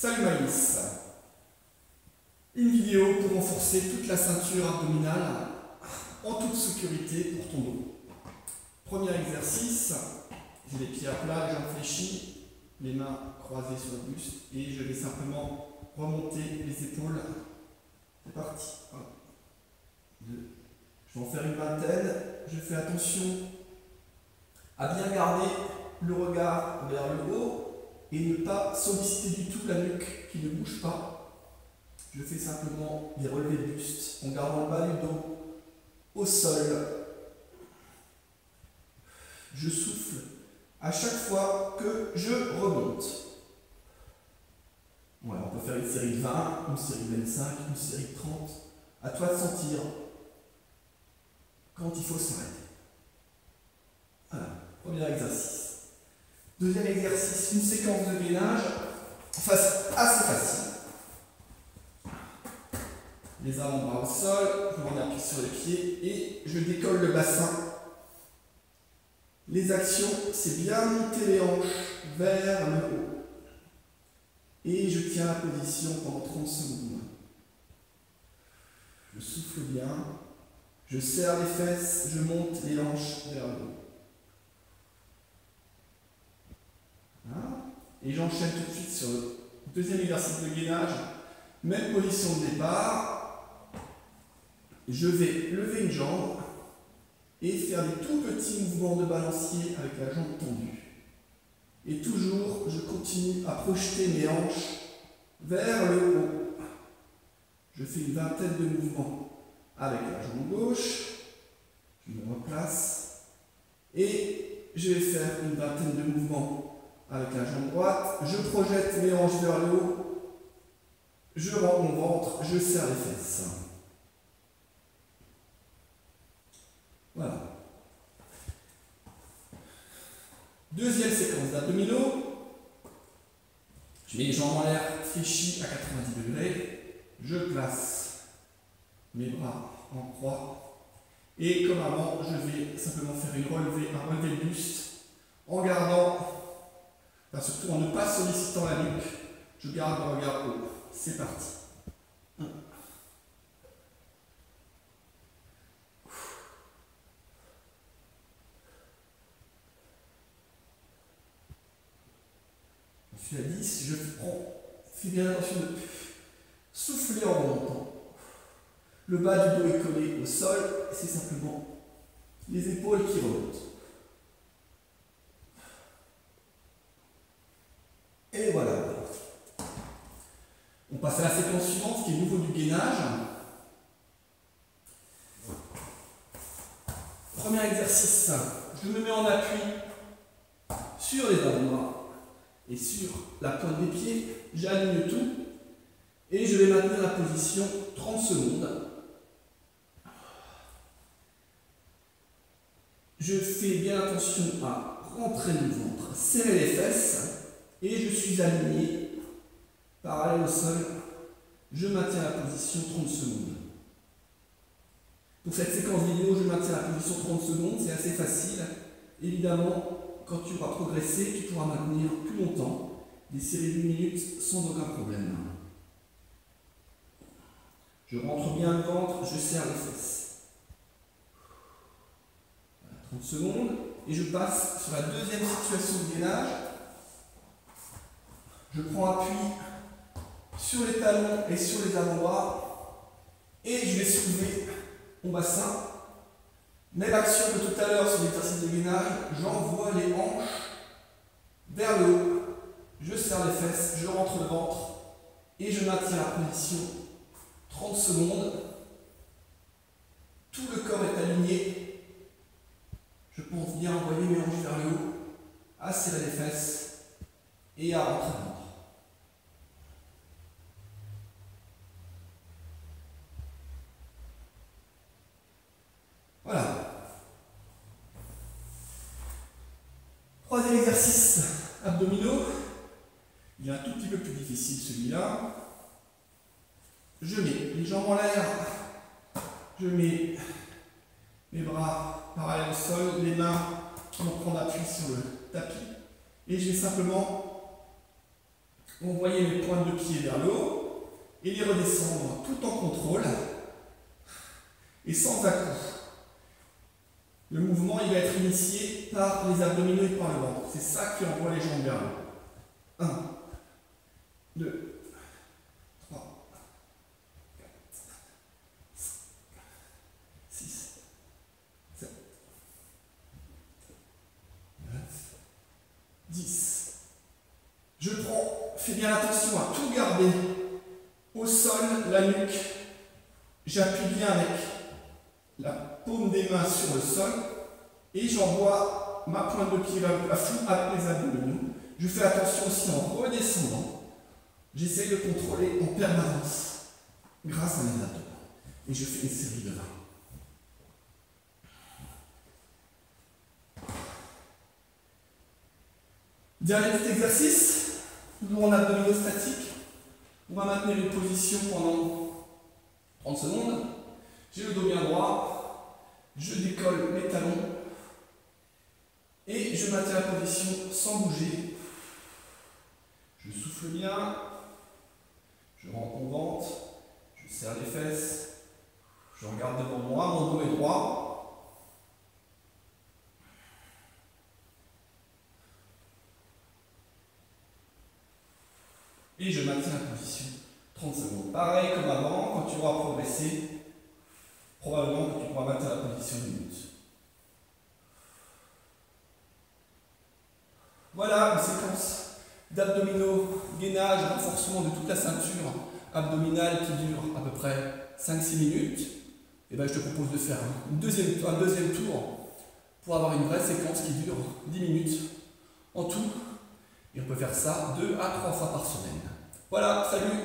Salut Maïs. Une vidéo pour renforcer toute la ceinture abdominale en toute sécurité pour ton dos. Premier exercice, j'ai les pieds à plat, les jambes fléchies, les mains croisées sur le buste et je vais simplement remonter les épaules. C'est parti. 1, 2, je vais en faire une vingtaine. Je fais attention à bien garder le regard vers le haut et ne pas solliciter du tout la nuque qui ne bouge pas. Je fais simplement des relevés de buste en gardant le bas du dos au sol. Je souffle à chaque fois que je remonte. Voilà, on peut faire une série de 20, une série de 25, une série de 30. À toi de sentir quand il faut s'arrêter. Voilà, premier exercice. Deuxième exercice, une séquence de gainage assez facile. Les avant-bras au sol, je m'en appuie sur les pieds et je décolle le bassin. Les actions, c'est bien monter les hanches vers le haut. Et je tiens la position pendant 30 secondes. Je souffle bien, je serre les fesses, je monte les hanches vers le haut. Voilà. Et j'enchaîne tout de suite sur le deuxième exercice de gainage. Même position de départ. Je vais lever une jambe et faire des tout petits mouvements de balancier avec la jambe tendue. Et toujours, je continue à projeter mes hanches vers le haut. Je fais une vingtaine de mouvements avec la jambe gauche. Je me replace. Et je vais faire une vingtaine de mouvements avec la jambe droite. Je projette mes hanches vers le haut. Je rends mon ventre, je serre les fesses. Voilà. Deuxième séquence d'abdominaux. Je mets les jambes en l'air fléchies à 90 degrés. Je place mes bras en croix. Et comme avant, je vais simplement faire un relevé de buste en gardant, surtout en ne pas sollicitant la nuque. Je garde le regard haut. C'est parti. 1. Je suis à 10, je fais bien attention de souffler en remontant. Le bas du dos est collé au sol, c'est simplement les épaules qui remontent. Et voilà. On passe à la séquence suivante qui est nouveau du gainage. Premier exercice, je me mets en appui sur les avant-bras et sur la pointe des pieds, j'aligne tout et je vais maintenir la position 30 secondes. Je fais bien attention à rentrer le ventre, serrer les fesses et je suis aligné parallèle au sol. Je maintiens la position 30 secondes. Pour cette séquence vidéo, je maintiens la position 30 secondes, c'est assez facile. Évidemment, quand tu auras progressé, tu pourras maintenir plus longtemps, des séries de minutes sans aucun problème. Je rentre bien le ventre, je serre les fesses. Voilà, 30 secondes, et je passe sur la deuxième situation de gainage. Je prends appui sur les talons et sur les avant-bras, et je vais soulever mon bassin. Même action que tout à l'heure sur l'exercice de gainage, j'envoie les hanches vers le haut, je serre les fesses, je rentre le ventre et je maintiens la position 30 secondes. Tout le corps est aligné. Je pense bien envoyer mes hanches vers le haut, à serrer les fesses et à rentrer le ventre. Voilà. Troisième exercice, abdominaux. Il est un tout petit peu plus difficile celui-là. Je mets les jambes en l'air. Je mets mes bras parallèles au sol, les mains qui vont prendre appui sur le tapis. Et je vais simplement envoyer mes pointes de pied vers le haut et les redescendre tout en contrôle et sans à-coups. Le mouvement il va être initié par les abdominaux et par le ventre. C'est ça qui envoie les jambes vers le haut. 1, 2, 3, 4, 5, 6, 7, 9, 10. Je prends, fais bien attention à tout garder au sol, la nuque. J'appuie bien avec la paume des mains sur le sol et j'envoie ma pointe de pied vers le plafond avec les abdominaux. Je fais attention aussi en redescendant. J'essaie de contrôler en permanence grâce à mes abdos. Et je fais une série de 20. Dernier petit exercice, toujours en abdominaux statiques. On va maintenir une position pendant 30 secondes. J'ai le dos bien droit, je décolle mes talons et je maintiens la position sans bouger. Je souffle bien, je rentre mon ventre, je serre les fesses, je regarde devant moi, mon dos est droit. Et je maintiens la position 30 secondes. Pareil comme avant, quand tu auras progressé, probablement que tu pourras maintenir la position d'une minute. Voilà une séquence d'abdominaux, gainage, renforcement de toute la ceinture abdominale qui dure à peu près 5-6 minutes. Et bien je te propose de faire un deuxième tour pour avoir une vraie séquence qui dure 10 minutes en tout. Et on peut faire ça 2 à 3 fois par semaine. Voilà, salut!